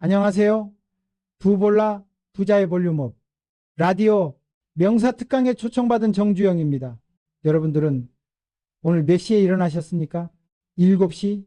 안녕하세요. 부볼라 부자의 볼륨업 라디오 명사특강에 초청받은 정주영입니다. 여러분들은 오늘 몇 시에 일어나셨습니까? 7시?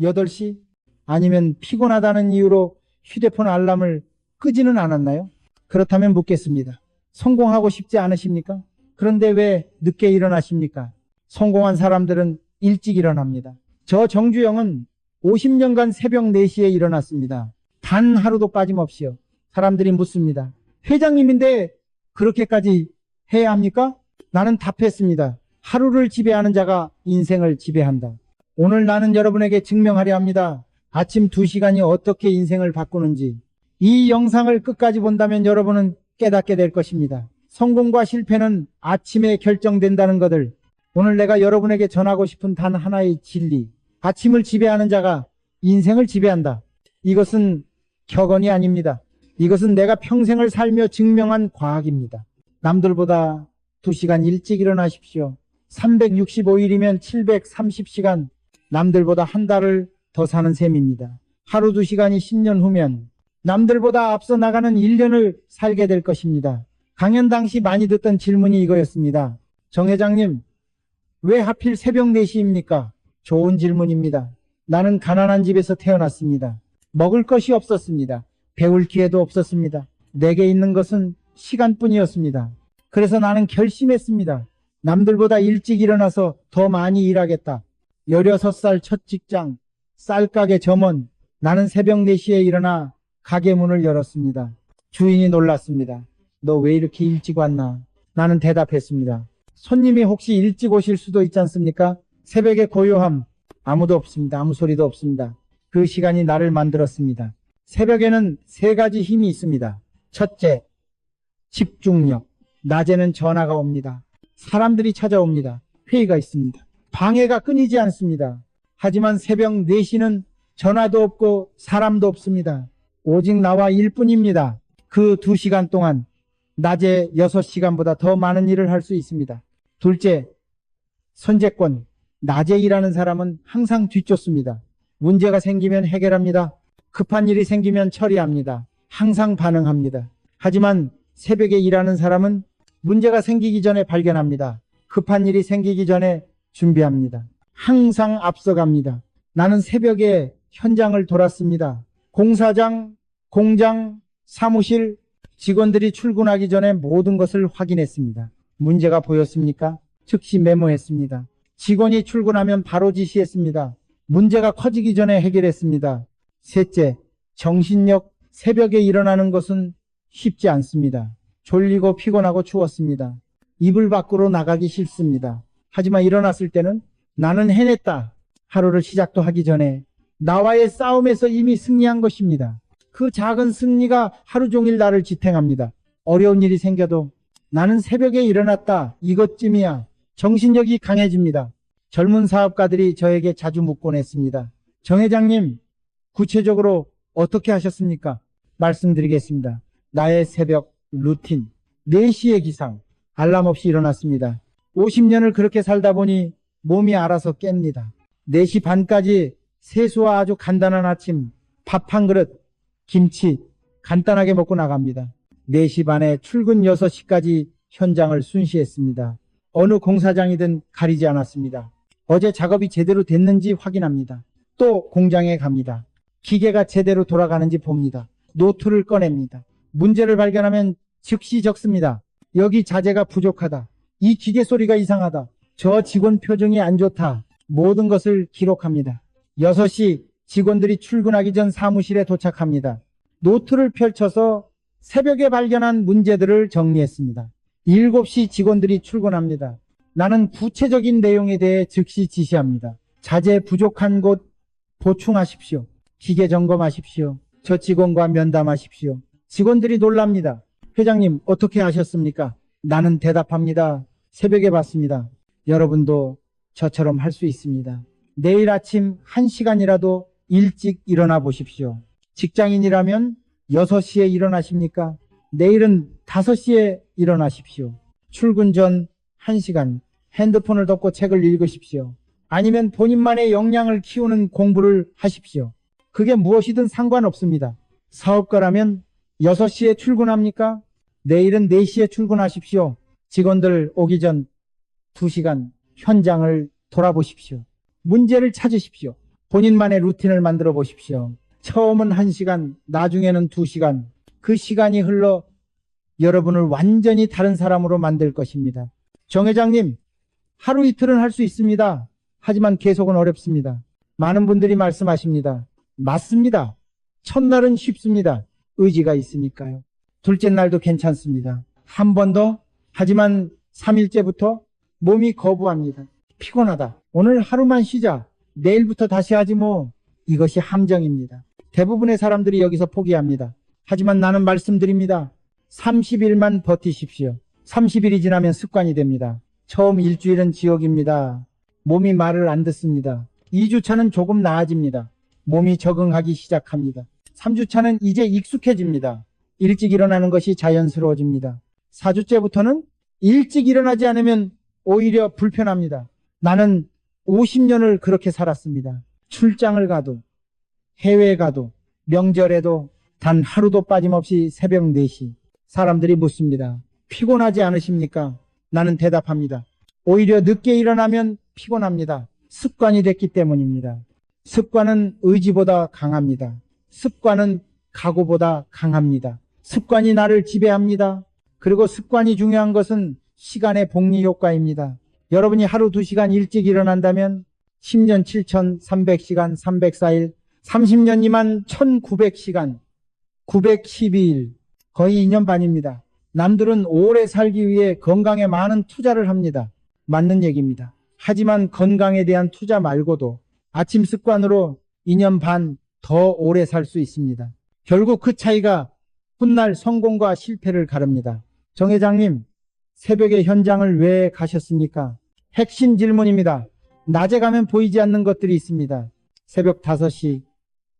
8시? 아니면 피곤하다는 이유로 휴대폰 알람을 끄지는 않았나요? 그렇다면 묻겠습니다. 성공하고 싶지 않으십니까? 그런데 왜 늦게 일어나십니까? 성공한 사람들은 일찍 일어납니다. 저 정주영은 50년간 새벽 4시에 일어났습니다. 단 하루도 빠짐없이요. 사람들이 묻습니다. 회장님인데 그렇게까지 해야 합니까? 나는 답했습니다. 하루를 지배하는 자가 인생을 지배한다. 오늘 나는 여러분에게 증명하려 합니다. 아침 2시간이 어떻게 인생을 바꾸는지. 이 영상을 끝까지 본다면 여러분은 깨닫게 될 것입니다. 성공과 실패는 아침에 결정된다는 것을 오늘 내가 여러분에게 전하고 싶은 단 하나의 진리. 아침을 지배하는 자가 인생을 지배한다. 이것은 격언이 아닙니다. 이것은 내가 평생을 살며 증명한 과학입니다. 남들보다 2시간 일찍 일어나십시오. 365일이면 730시간, 남들보다 한 달을 더 사는 셈입니다. 하루 2시간이 10년 후면 남들보다 앞서 나가는 1년을 살게 될 것입니다. 강연 당시 많이 듣던 질문이 이거였습니다. 정 회장님, 왜 하필 새벽 4시입니까? 좋은 질문입니다. 나는 가난한 집에서 태어났습니다. 먹을 것이 없었습니다. 배울 기회도 없었습니다. 내게 있는 것은 시간뿐이었습니다. 그래서 나는 결심했습니다. 남들보다 일찍 일어나서 더 많이 일하겠다. 16살 첫 직장, 쌀가게 점원. 나는 새벽 4시에 일어나 가게 문을 열었습니다. 주인이 놀랐습니다. 너 왜 이렇게 일찍 왔나? 나는 대답했습니다. 손님이 혹시 일찍 오실 수도 있지 않습니까? 새벽의 고요함, 아무도 없습니다. 아무 소리도 없습니다. 그 시간이 나를 만들었습니다. 새벽에는 3가지 힘이 있습니다. 첫째, 집중력. 낮에는 전화가 옵니다. 사람들이 찾아옵니다. 회의가 있습니다. 방해가 끊이지 않습니다. 하지만 새벽 4시는 전화도 없고 사람도 없습니다. 오직 나와 일뿐입니다. 그 2시간 동안 낮에 6시간보다 더 많은 일을 할 수 있습니다. 둘째, 선제권. 낮에 일하는 사람은 항상 뒤쫓습니다. 문제가 생기면 해결합니다. 급한 일이 생기면 처리합니다. 항상 반응합니다. 하지만 새벽에 일하는 사람은 문제가 생기기 전에 발견합니다. 급한 일이 생기기 전에 준비합니다. 항상 앞서갑니다. 나는 새벽에 현장을 돌았습니다. 공사장, 공장, 사무실, 직원들이 출근하기 전에 모든 것을 확인했습니다. 문제가 보였습니까? 즉시 메모했습니다. 직원이 출근하면 바로 지시했습니다. 문제가 커지기 전에 해결했습니다. 셋째, 정신력. 새벽에 일어나는 것은 쉽지 않습니다. 졸리고 피곤하고 추웠습니다. 이불 밖으로 나가기 싫습니다. 하지만 일어났을 때는 나는 해냈다. 하루를 시작도 하기 전에 나와의 싸움에서 이미 승리한 것입니다. 그 작은 승리가 하루 종일 나를 지탱합니다. 어려운 일이 생겨도 나는 새벽에 일어났다. 이것쯤이야. 정신력이 강해집니다. 젊은 사업가들이 저에게 자주 묻곤 했습니다. 정 회장님, 구체적으로 어떻게 하셨습니까? 말씀드리겠습니다. 나의 새벽 루틴. 4시의 기상. 알람 없이 일어났습니다. 50년을 그렇게 살다 보니 몸이 알아서 깹니다. 4시 반까지 세수와 아주 간단한 아침, 밥 한 그릇, 김치 간단하게 먹고 나갑니다. 4시 반에 출근 6시까지 현장을 순시했습니다. 어느 공사장이든 가리지 않았습니다. 어제 작업이 제대로 됐는지 확인합니다. 또 공장에 갑니다. 기계가 제대로 돌아가는지 봅니다. 노트를 꺼냅니다. 문제를 발견하면 즉시 적습니다. 여기 자재가 부족하다. 이 기계 소리가 이상하다. 저 직원 표정이 안 좋다. 모든 것을 기록합니다. 6시 직원들이 출근하기 전 사무실에 도착합니다. 노트를 펼쳐서 새벽에 발견한 문제들을 정리했습니다. 7시 직원들이 출근합니다. 나는 구체적인 내용에 대해 즉시 지시합니다. 자재 부족한 곳 보충하십시오. 기계 점검하십시오. 저 직원과 면담하십시오. 직원들이 놀랍니다. 회장님, 어떻게 하셨습니까? 나는 대답합니다. 새벽에 봤습니다. 여러분도 저처럼 할 수 있습니다. 내일 아침 1시간이라도 일찍 일어나 보십시오. 직장인이라면 6시에 일어나십니까? 내일은 5시에 일어나십시오. 출근 전 1시간 핸드폰을 덮고 책을 읽으십시오. 아니면 본인만의 역량을 키우는 공부를 하십시오. 그게 무엇이든 상관없습니다. 사업가라면 6시에 출근합니까? 내일은 4시에 출근하십시오. 직원들 오기 전 2시간 현장을 돌아보십시오. 문제를 찾으십시오. 본인만의 루틴을 만들어 보십시오. 처음은 1시간, 나중에는 2시간. 그 시간이 흘러 여러분을 완전히 다른 사람으로 만들 것입니다. 정 회장님, 하루 이틀은 할 수 있습니다. 하지만 계속은 어렵습니다. 많은 분들이 말씀하십니다. 맞습니다. 첫날은 쉽습니다. 의지가 있으니까요. 둘째 날도 괜찮습니다. 한 번 더. 하지만 3일째부터 몸이 거부합니다. 피곤하다. 오늘 하루만 쉬자. 내일부터 다시 하지 뭐. 이것이 함정입니다. 대부분의 사람들이 여기서 포기합니다. 하지만 나는 말씀드립니다. 30일만 버티십시오. 30일이 지나면 습관이 됩니다. 처음 일주일은 지옥입니다. 몸이 말을 안 듣습니다. 2주차는 조금 나아집니다. 몸이 적응하기 시작합니다. 3주차는 이제 익숙해집니다. 일찍 일어나는 것이 자연스러워집니다. 4주째부터는 일찍 일어나지 않으면 오히려 불편합니다. 나는 50년을 그렇게 살았습니다. 출장을 가도, 해외에 가도, 명절에도 단 하루도 빠짐없이 새벽 4시. 사람들이 묻습니다. 피곤하지 않으십니까? 나는 대답합니다. 오히려 늦게 일어나면 피곤합니다. 습관이 됐기 때문입니다. 습관은 의지보다 강합니다. 습관은 각오보다 강합니다. 습관이 나를 지배합니다. 그리고 습관이 중요한 것은 시간의 복리 효과입니다. 여러분이 하루 2시간 일찍 일어난다면 10년 7,300시간 304일, 30년이면 1,900시간 912일, 거의 2년 반입니다. 남들은 오래 살기 위해 건강에 많은 투자를 합니다. 맞는 얘기입니다. 하지만 건강에 대한 투자 말고도 아침 습관으로 2년 반 더 오래 살 수 있습니다. 결국 그 차이가 훗날 성공과 실패를 가릅니다. 정 회장님, 새벽에 현장을 왜 가셨습니까? 핵심 질문입니다. 낮에 가면 보이지 않는 것들이 있습니다. 새벽 5시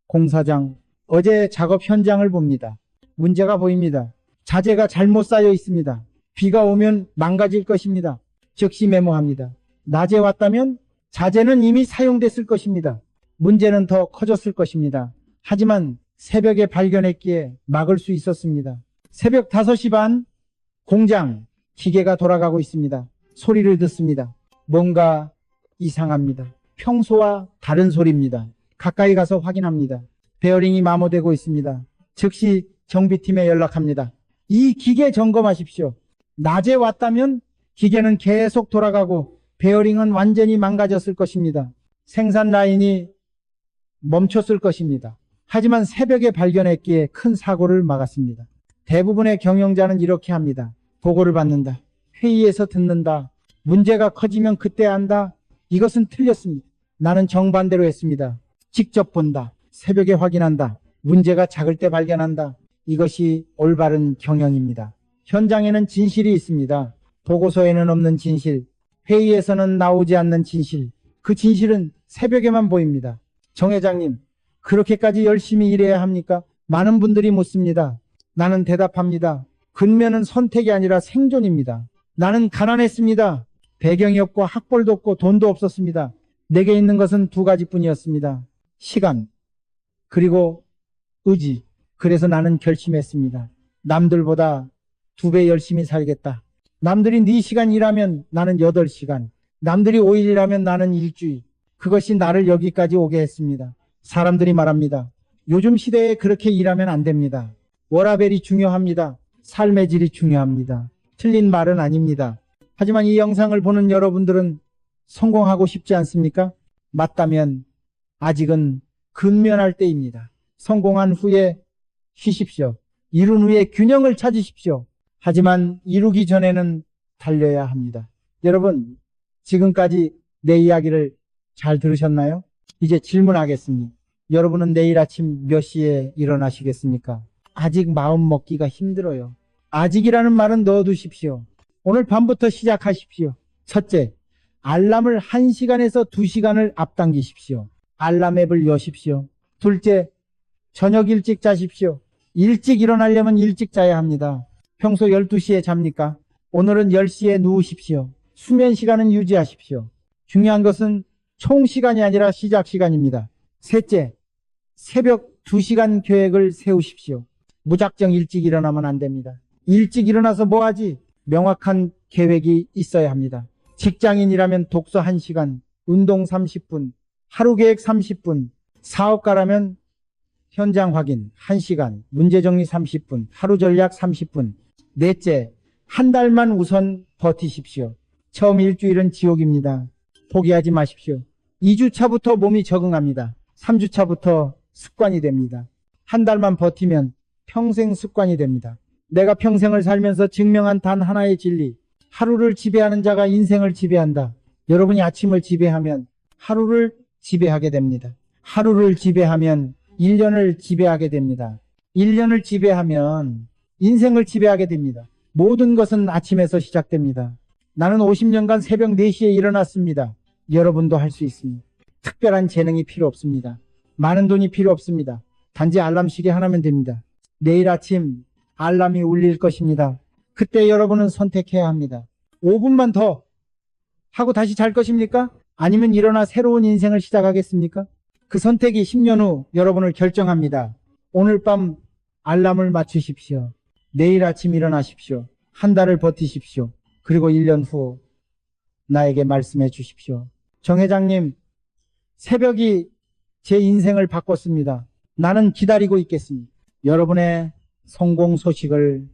공사장, 어제 작업 현장을 봅니다. 문제가 보입니다. 자재가 잘못 쌓여 있습니다. 비가 오면 망가질 것입니다. 즉시 메모합니다. 낮에 왔다면 자재는 이미 사용됐을 것입니다. 문제는 더 커졌을 것입니다. 하지만 새벽에 발견했기에 막을 수 있었습니다. 새벽 5시 반 공장 기계가 돌아가고 있습니다. 소리를 듣습니다. 뭔가 이상합니다. 평소와 다른 소리입니다. 가까이 가서 확인합니다. 베어링이 마모되고 있습니다. 즉시 정비팀에 연락합니다. 이 기계 점검하십시오. 낮에 왔다면 기계는 계속 돌아가고 베어링은 완전히 망가졌을 것입니다. 생산 라인이 멈췄을 것입니다. 하지만 새벽에 발견했기에 큰 사고를 막았습니다. 대부분의 경영자는 이렇게 합니다. 보고를 받는다. 회의에서 듣는다. 문제가 커지면 그때 안다. 이것은 틀렸습니다. 나는 정반대로 했습니다. 직접 본다. 새벽에 확인한다. 문제가 작을 때 발견한다. 이것이 올바른 경영입니다. 현장에는 진실이 있습니다. 보고서에는 없는 진실, 회의에서는 나오지 않는 진실. 그 진실은 새벽에만 보입니다. 정 회장님, 그렇게까지 열심히 일해야 합니까? 많은 분들이 묻습니다. 나는 대답합니다. 근면은 선택이 아니라 생존입니다. 나는 가난했습니다. 배경이 없고 학벌도 없고 돈도 없었습니다. 내게 있는 것은 2가지뿐이었습니다. 시간, 그리고 의지. 그래서 나는 결심했습니다. 남들보다 2배 열심히 살겠다. 남들이 4시간 일하면 나는 8시간. 남들이 5일 일하면 나는 일주일. 그것이 나를 여기까지 오게 했습니다. 사람들이 말합니다. 요즘 시대에 그렇게 일하면 안 됩니다. 워라밸이 중요합니다. 삶의 질이 중요합니다. 틀린 말은 아닙니다. 하지만 이 영상을 보는 여러분들은 성공하고 싶지 않습니까? 맞다면 아직은 근면할 때입니다. 성공한 후에 쉬십시오. 이룬 후에 균형을 찾으십시오. 하지만 이루기 전에는 달려야 합니다. 여러분, 지금까지 내 이야기를 잘 들으셨나요? 이제 질문하겠습니다. 여러분은 내일 아침 몇 시에 일어나시겠습니까? 아직 마음 먹기가 힘들어요. 아직이라는 말은 넣어두십시오. 오늘 밤부터 시작하십시오. 첫째, 알람을 1시간에서 2시간을 앞당기십시오. 알람 앱을 여십시오. 둘째, 저녁 일찍 자십시오. 일찍 일어나려면 일찍 자야 합니다. 평소 12시에 잡니까? 오늘은 10시에 누우십시오. 수면 시간은 유지하십시오. 중요한 것은 총 시간이 아니라 시작 시간입니다. 셋째, 새벽 2시간 계획을 세우십시오. 무작정 일찍 일어나면 안 됩니다. 일찍 일어나서 뭐 하지? 명확한 계획이 있어야 합니다. 직장인이라면 독서 1시간, 운동 30분, 하루 계획 30분, 사업가라면 현장 확인 1시간, 문제 정리 30분, 하루 전략 30분. 넷째, 한 달만 우선 버티십시오. 처음 일주일은 지옥입니다. 포기하지 마십시오. 2주차부터 몸이 적응합니다. 3주차부터 습관이 됩니다. 한 달만 버티면 평생 습관이 됩니다. 내가 평생을 살면서 증명한 단 하나의 진리. 하루를 지배하는 자가 인생을 지배한다. 여러분이 아침을 지배하면 하루를 지배하게 됩니다. 하루를 지배하면 1년을 지배하게 됩니다. 1년을 지배하면 인생을 지배하게 됩니다. 모든 것은 아침에서 시작됩니다. 나는 50년간 새벽 4시에 일어났습니다. 여러분도 할 수 있습니다. 특별한 재능이 필요 없습니다. 많은 돈이 필요 없습니다. 단지 알람 시계 하나면 됩니다. 내일 아침 알람이 울릴 것입니다. 그때 여러분은 선택해야 합니다. 5분만 더 하고 다시 잘 것입니까? 아니면 일어나 새로운 인생을 시작하겠습니까? 그 선택이 10년 후 여러분을 결정합니다. 오늘 밤 알람을 맞추십시오. 내일 아침 일어나십시오. 한 달을 버티십시오. 그리고 1년 후 나에게 말씀해 주십시오. 정 회장님, 새벽이 제 인생을 바꿨습니다. 나는 기다리고 있겠습니다. 여러분의 성공 소식을